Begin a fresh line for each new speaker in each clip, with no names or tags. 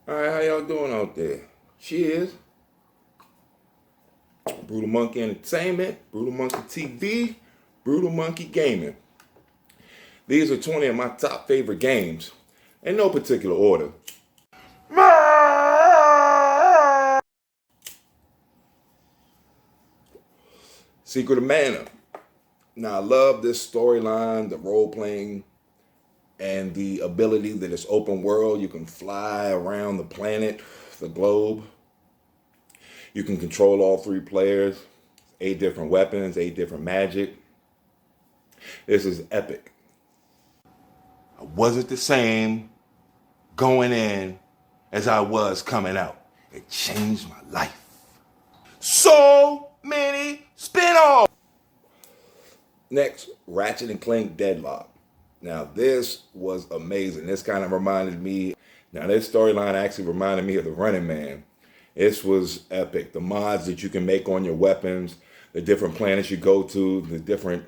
Alright, how y'all doing out there? Cheers. Brutal Monkey Entertainment, Brutal Monkey TV, Brutal Monkey Gaming. These are 20 of my top favorite games, in no particular order. Secret of Mana. Now, I love this storyline, the role-playing, and the ability that it's open world. You can fly around the planet, the globe. You can control all three players, 8 different weapons, 8 different magic. This is epic. I wasn't the same going in as I was coming out. It changed my life. So many spin-offs. Next, Ratchet and Clank Deadlock. Now, this was amazing. This kind of reminded me, this storyline actually reminded me of the Running Man. This was epic. The mods that you can make on your weapons, the different planets you go to, the different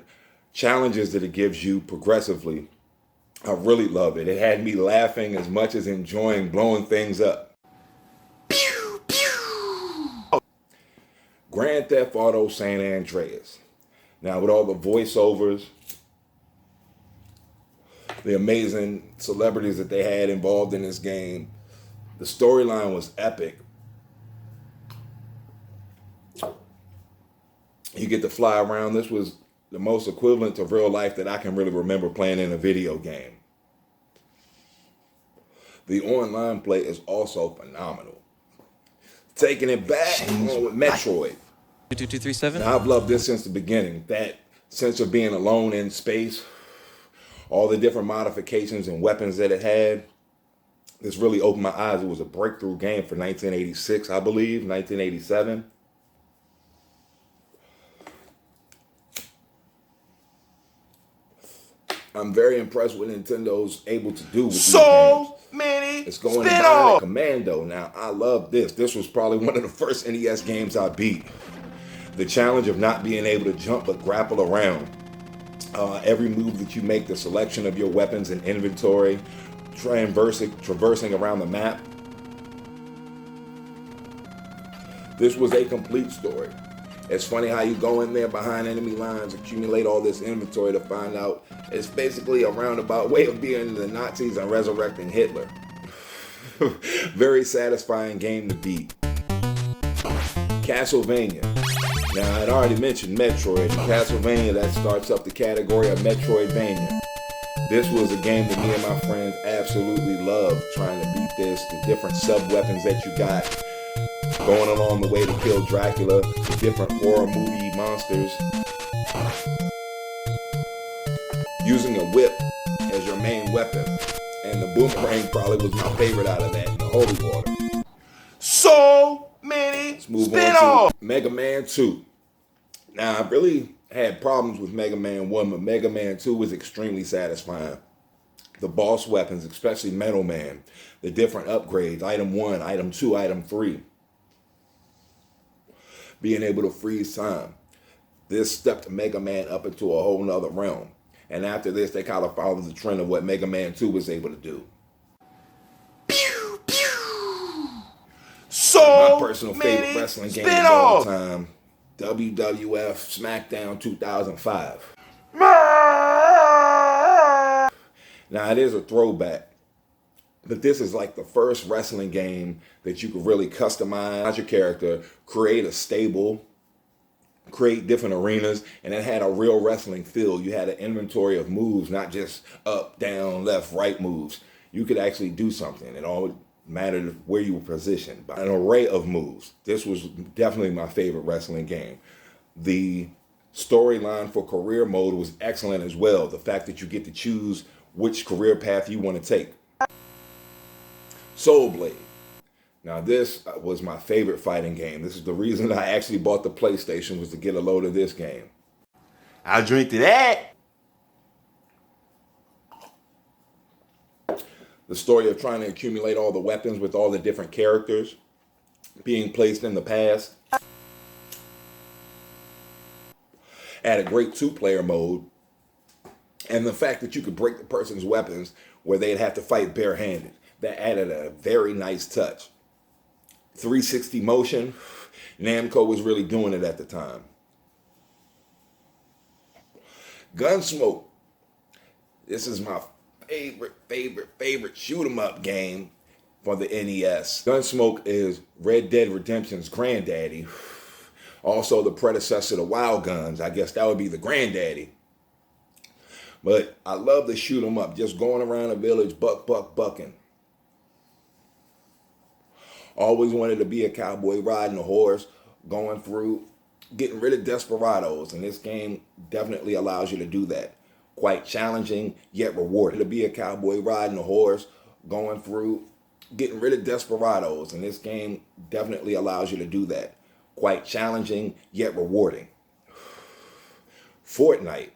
challenges that it gives you progressively. I really love it. It had me laughing as much as enjoying blowing things up. Pew, pew. Grand Theft Auto San Andreas. Now, with all the voiceovers, the amazing celebrities that they had involved in this game, the storyline was epic. You get to fly around. This was the most equivalent to real life that I can really remember playing in a video game. The online play is also phenomenal. Taking it back with Metroid.
22237.
Now, I've loved this since the beginning. That sense of being alone in space, all the different modifications and weapons that it had. This really opened my eyes. It was a breakthrough game for 1986, I believe, 1987. I'm very impressed with Nintendo's able to do with these games.
Many
it's going to Commando. Now, I love this. This was probably one of the first NES games I beat. The challenge of not being able to jump but grapple around. Every move that you make, the selection of your weapons and inventory, traversing around the map. This was a complete story. It's funny how you go in there behind enemy lines, accumulate all this inventory to find out it's basically a roundabout way of being the Nazis and resurrecting Hitler. Very satisfying game to beat. Castlevania. Now, I'd already mentioned Metroid. Castlevania, that starts up the category of Metroidvania. This was a game that me and my friends absolutely loved, trying to beat this, the different sub-weapons that you got, going along the way to kill Dracula, the different horror movie monsters. Using a whip as your main weapon. And the boomerang probably was my favorite out of that, and the holy water.
so many
Let's move
spin-offs.
on to Mega Man 2. Now, I really had problems with Mega Man 1, but Mega Man 2 was extremely satisfying. The boss weapons, especially Metal Man, the different upgrades, item 1, item 2, item 3. Being able to freeze time. This stepped Mega Man up into a whole nother realm. And after this, they kind of followed the trend of what Mega Man 2 was able to do.
Pew, pew.
My personal favorite wrestling game of all time, WWF Smackdown 2005. Now, it is a throwback, but this is like the first wrestling game that you could really customize your character, create a stable, create different arenas, and it had a real wrestling feel. You had an inventory of moves, not just up, down, left, right moves. You could actually do something. It all mattered where you were positioned. An array of moves. This was definitely my favorite wrestling game. The storyline for career mode was excellent as well. The fact that you get to choose which career path you want to take. Soul Blade. Now, this was my favorite fighting game. This is the reason I actually bought the PlayStation, was to get a load of this game.
I'll drink to that.
The story of trying to accumulate all the weapons with all the different characters being placed in the past. Had a great 2-player mode. And the fact that you could break the person's weapons where they'd have to fight barehanded. that added a very nice touch. 360 motion, Namco was really doing it at the time. Gunsmoke. This is my favorite shoot 'em up game for the NES. Gunsmoke is Red Dead Redemption's granddaddy. Also the predecessor to Wild Guns. I guess that would be the granddaddy. But I love the shoot 'em up, just going around the village, bucking. Always wanted to be a cowboy riding a horse, going through, getting rid of desperados, and this game definitely allows you to do that. Quite challenging, yet rewarding. To be a cowboy riding a horse, going through, getting rid of desperados, and this game definitely allows you to do that. Quite challenging, yet rewarding. Fortnite.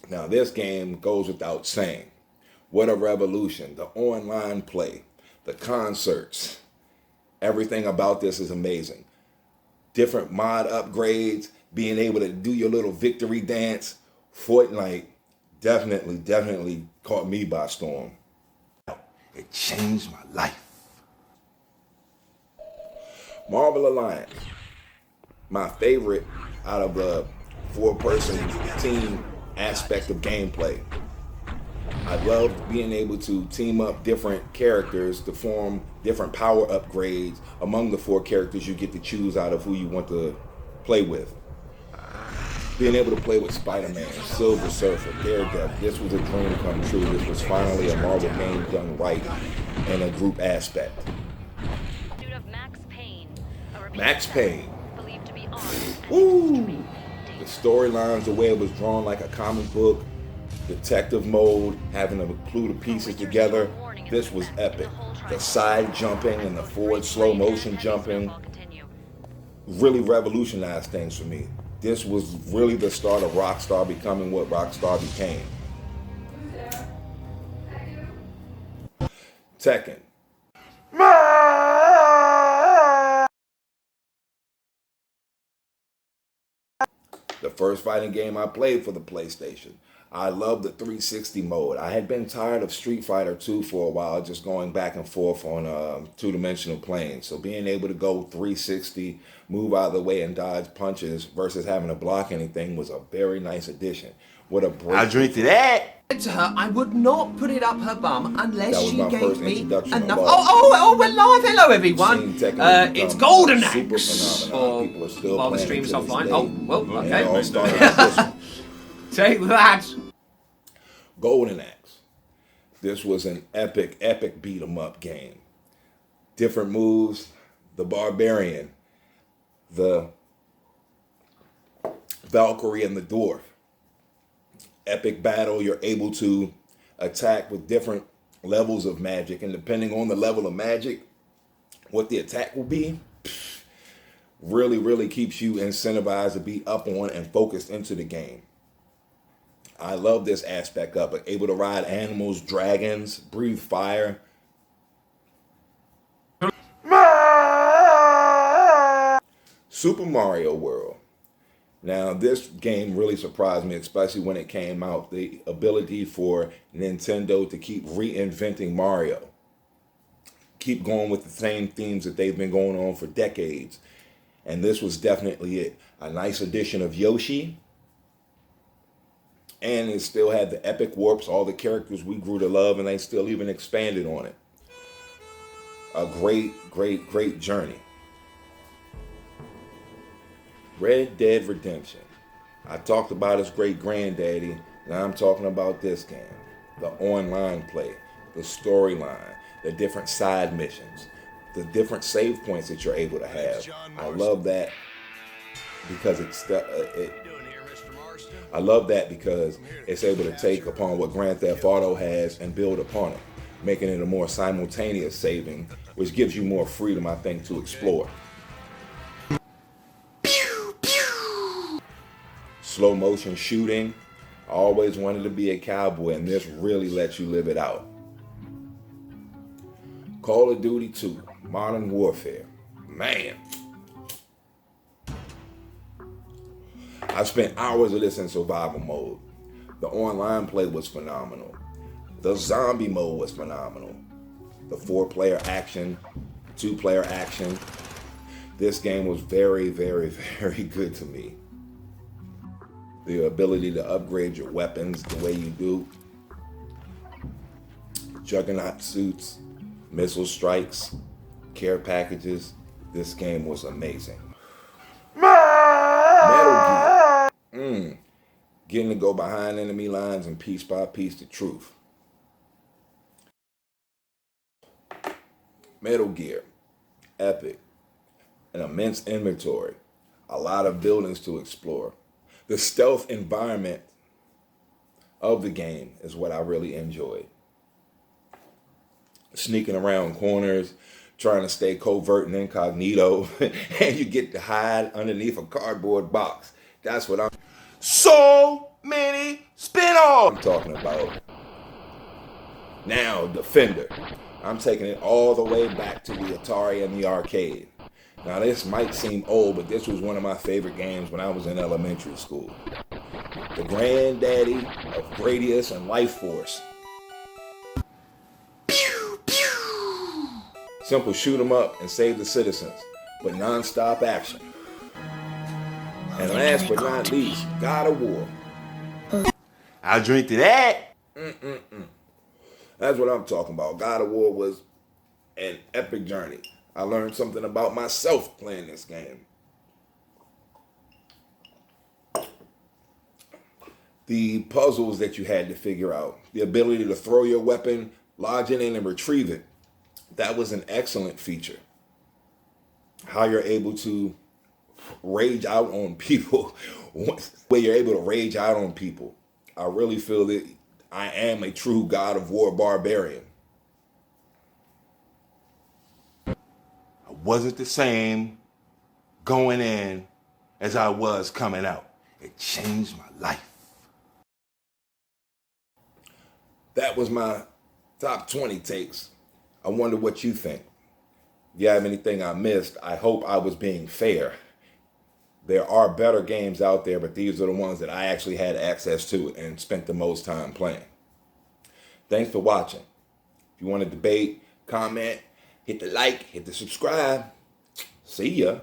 Now this game goes without saying. What a revolution. The online play, the concerts, everything about this is amazing. Different mod upgrades, being able to do your little victory dance. Fortnite definitely caught me by storm. It changed my life. Marvel Alliance. My favorite out of the 4-person team aspect of gameplay. I loved being able to team up different characters to form different power upgrades. Among the 4 characters, you get to choose out of who you want to play with. Being able to play with Spider-Man, Silver Surfer, Daredevil, this was a dream come true. This was finally a Marvel game done right in a group aspect. Max Payne. Woo! The storylines, the way it was drawn like a comic book, detective mode, having to glue the pieces together, this was epic. The side jumping and the forward slow motion jumping really revolutionized things for me. This was really the start of Rockstar becoming what Rockstar became. Tekken. The first fighting game I played for the PlayStation. I love the 360 mode. I had been tired of Street Fighter 2 for a while, just going back and forth on two-dimensional planes. So being able to go 360, move out of the way and dodge punches versus having to block anything was a very nice addition. What a break.
I'll drink to that.
To her, I would not put it up her bum unless she gave me enough.
We're
We're live. Hello, everyone. It's Golden
super
Axe.
phenomenon. People are still
While the
playing
stream's
to this
offline.
day.
Oh, well,
And it all
okay.
started with this one.
Take that.
Golden Axe. This was an epic beat 'em up game. Different moves. The Barbarian, the Valkyrie, and the Dwarf. Epic battle. You're able to attack with different levels of magic, and depending on the level of magic, what the attack will be, really keeps you incentivized to be up on and focused into the game. I love this aspect of it. Able to ride animals, dragons, breathe fire. Super Mario World. Now, this game really surprised me, especially when it came out. The ability for Nintendo to keep reinventing Mario. Keep going with the same themes that they've been going on for decades. And this was definitely it. A nice addition of Yoshi. And it still had the epic warps, all the characters we grew to love, and they still even expanded on it. A great journey. Red Dead Redemption. I talked about his great granddaddy. Now I'm talking about this game. The online play, the storyline, the different side missions, the different save points that you're able to have. I love that because I love that because it's able to take upon what Grand Theft Auto has and build upon it, making it a more simultaneous saving, which gives you more freedom, I think, to explore. Slow motion shooting. I always wanted to be a cowboy, and this really lets you live it out. Call of Duty 2, Modern Warfare. Man. I spent hours of this in survival mode. The online play was phenomenal. The zombie mode was phenomenal. the 4-player action, 2-player action. This game was very, very, very good to me. The ability to upgrade your weapons the way you do. Juggernaut suits, missile strikes, care packages. This game was amazing. Metal Gear. Getting to go behind enemy lines and piece by piece the truth. Metal Gear. Epic. An immense inventory. A lot of buildings to explore. The stealth environment of the game is what I really enjoyed. Sneaking around corners, trying to stay covert and incognito, and you get to hide underneath a cardboard box. That's what I'm
So many spin-offs.
talking about. Now, Defender. I'm taking it all the way back to the Atari and the arcade. Now, this might seem old, but this was one of my favorite games when I was in elementary school. The granddaddy of Gradius and Life Force.
Pew, pew.
Simple shoot 'em up and save the citizens, but non-stop action. And last but not least, God of War.
I'll drink to that.
That's what I'm talking about. God of War was an epic journey. I learned something about myself playing this game. The puzzles that you had to figure out, the ability to throw your weapon, lodge it in, and retrieve it. That was an excellent feature. How you're able to rage out on people, where you're able to rage out on people. I really feel that I am a true God of War barbarian.
I wasn't the same going in as I was coming out. It changed my life.
That was my top 20 takes. I wonder what you think. If you have anything I missed, I hope I was being fair. There are better games out there, but these are the ones that I actually had access to and spent the most time playing. Thanks for watching. If you want to debate, comment, hit the like, hit the subscribe. See ya.